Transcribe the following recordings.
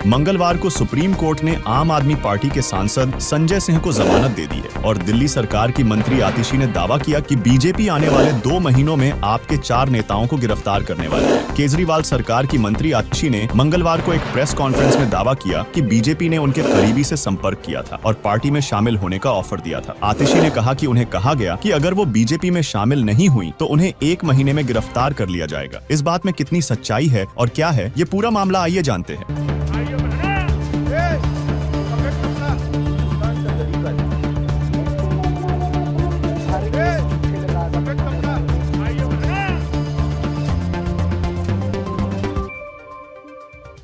मंगलवार को supreme court ने आम आदमी पार्टी के सांसद संजय सिंह को जमानत दे दी है और दिल्ली सरकार की मंत्री आतिशी ने दावा किया कि बीजेपी आने वाले 2 महीनों में आपके 4 नेताओं को गिरफ्तार करने वाली है। केजरीवाल सरकार की मंत्री आतिशी ने मंगलवार को एक प्रेस कॉन्फ्रेंस में दावा किया कि बीजेपी ने उनके करीबी से संपर्क किया था और पार्टी में शामिल होने का ऑफर दिया था। आतिशी ने कहा कि उन्हें कहा गया कि अगर वो बीजेपी में शामिल नहीं हुई तो उन्हें 1 महीने में गिरफ्तार कर लिया जाएगा। इस बात में कितनी सच्चाई है और क्या है ये पूरा मामला, आइए जानते हैं।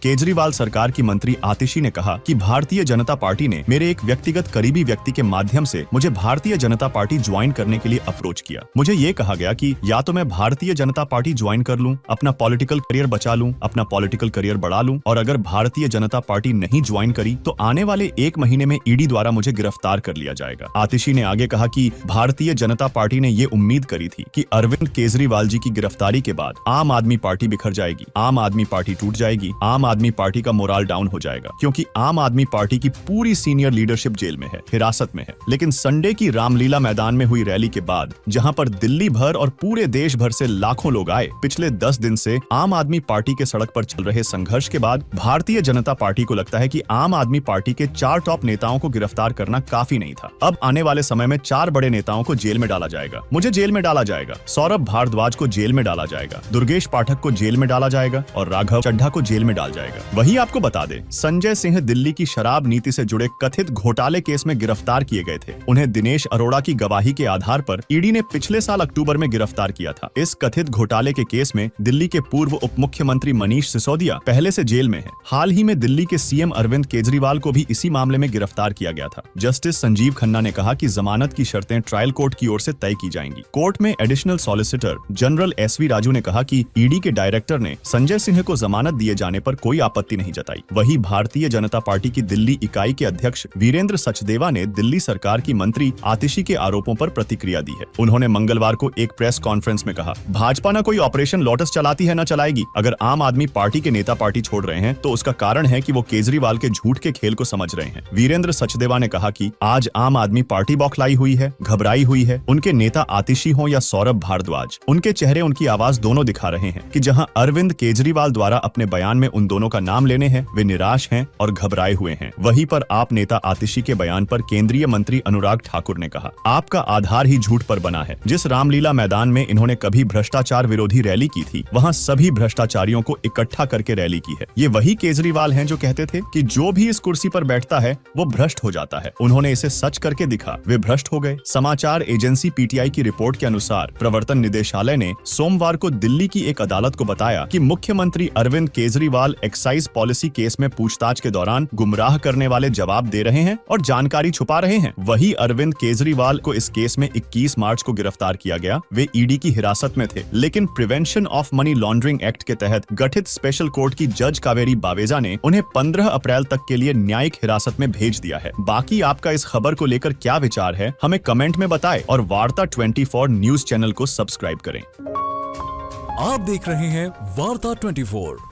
केजरीवाल सरकार की मंत्री आतिशी ने कहा कि भारतीय जनता पार्टी ने मेरे एक व्यक्तिगत करीबी व्यक्ति के माध्यम से मुझे भारतीय जनता पार्टी ज्वाइन करने के लिए अप्रोच किया। मुझे ये कहा गया कि या तो मैं भारतीय जनता पार्टी ज्वाइन कर लूं, अपना पॉलिटिकल करियर बचा लूं, अपना पॉलिटिकल करियर बढ़ा लूं, और अगर भारतीय जनता पार्टी नहीं ज्वाइन करी तो आने वाले 1 महीने में ईडी द्वारा मुझे गिरफ्तार कर लिया जाएगा। आतिशी ने आगे कहा कि भारतीय जनता पार्टी ने ये उम्मीद करी थी कि अरविंद केजरीवाल जी की गिरफ्तारी के बाद आम आदमी पार्टी बिखर जाएगी, आम आदमी पार्टी टूट जाएगी, आम आदमी पार्टी का मोराल डाउन हो जाएगा, क्योंकि आम आदमी पार्टी की पूरी सीनियर लीडरशिप जेल में है, हिरासत में है। लेकिन संडे की रामलीला मैदान में हुई रैली के बाद, जहां पर दिल्ली भर और पूरे देश भर से लाखों लोग आए, पिछले 10 दिन से आम आदमी पार्टी के सड़क पर चल रहे संघर्ष के बाद भारतीय जनता पार्टी को लगता है कि आम आदमी पार्टी के 4 टॉप नेताओं को गिरफ्तार करना काफी नहीं था। अब आने वाले समय में 4 बड़े नेताओं को जेल में डाला जाएगा। मुझे जेल में डाला जाएगा, सौरभ भारद्वाज को जेल में डाला जाएगा, दुर्गेश पाठक को जेल में डाला जाएगा और राघव चड्ढा को जेल में डाला जाएगा। वही आपको बता दें, संजय सिंह दिल्ली की शराब नीति से जुड़े कथित घोटाले केस में गिरफ्तार किए गए थे। उन्हें दिनेश अरोड़ा की गवाही के आधार पर ईडी ने पिछले साल अक्टूबर में गिरफ्तार किया था। इस कथित घोटाले के केस में दिल्ली के पूर्व उप मुख्यमंत्री मनीष सिसोदिया पहले से जेल में है। हाल ही में दिल्ली के सीएम अरविंद केजरीवाल को भी इसी मामले में गिरफ्तार किया गया था। जस्टिस संजीव खन्ना ने कहा कि जमानत की शर्तें ट्रायल कोर्ट की ओर से तय की जाएंगी। कोर्ट में additional solicitor general SV Raju ने कहा कि ईडी के डायरेक्टर ने संजय सिंह को जमानत दिए जाने पर कोई आपत्ति नहीं जताई। वही भारतीय जनता पार्टी की दिल्ली इकाई के अध्यक्ष वीरेंद्र सचदेवा ने दिल्ली सरकार की मंत्री आतिशी के आरोपों पर प्रतिक्रिया दी है। उन्होंने मंगलवार को एक प्रेस कॉन्फ्रेंस में कहा, भाजपा न कोई ऑपरेशन लोटस चलाती है न चलाएगी। अगर आम आदमी पार्टी के नेता पार्टी छोड़ रहे हैं तो उसका कारण है कि वो केजरीवाल के झूठ के खेल को समझ रहे हैं। वीरेंद्र सचदेवा ने कहा कि आज आम आदमी पार्टी बौखलाई हुई है, घबराई हुई है। उनके नेता आतिशी हो या सौरभ भारद्वाज, उनके चेहरे उनकी आवाज दोनों दिखा रहे हैं कि जहां अरविंद केजरीवाल द्वारा अपने बयान में उन दोनों का नाम लेने हैं, वे निराश हैं और घबराए हुए हैं। वहीं पर आप नेता आतिशी के बयान पर केंद्रीय मंत्री अनुराग ठाकुर ने कहा, आपका आधार ही झूठ पर बना है। जिस रामलीला मैदान में इन्होंने कभी भ्रष्टाचार विरोधी रैली की थी, वहां सभी भ्रष्टाचारियों को इकट्ठा करके रैली की है। ये वही केजरीवाल हैं जो कहते थे कि जो भी इस कुर्सी पर बैठता है वो भ्रष्ट हो जाता है। उन्होंने इसे सच करके दिखा, वे भ्रष्ट हो गए। समाचार एजेंसी PTI की रिपोर्ट के अनुसार प्रवर्तन निदेशालय ने सोमवार को दिल्ली की एक अदालत को बताया कि मुख्यमंत्री Arvind Kejriwal excise policy case में पूछताछ के दौरान गुमराह करने वाले जवाब दे रहे हैं और जानकारी छुपा रहे हैं। वही अरविंद केजरीवाल को इस केस में 21 मार्च को गिरफ्तार किया गया। वे ईडी की हिरासत में थे, लेकिन prevention of money laundering act के तहत गठित स्पेशल कोर्ट की जज कावेरी बावेजा ने उन्हें 15 अप्रैल तक के लिए न्यायिक हिरासत में भेज दिया है। बाकी आपका इस खबर को लेकर क्या विचार है, हमें कमेंट में बताएं और वार्ता 24 न्यूज चैनल को सब्सक्राइब करें। आप देख रहे हैं वार्ता 24।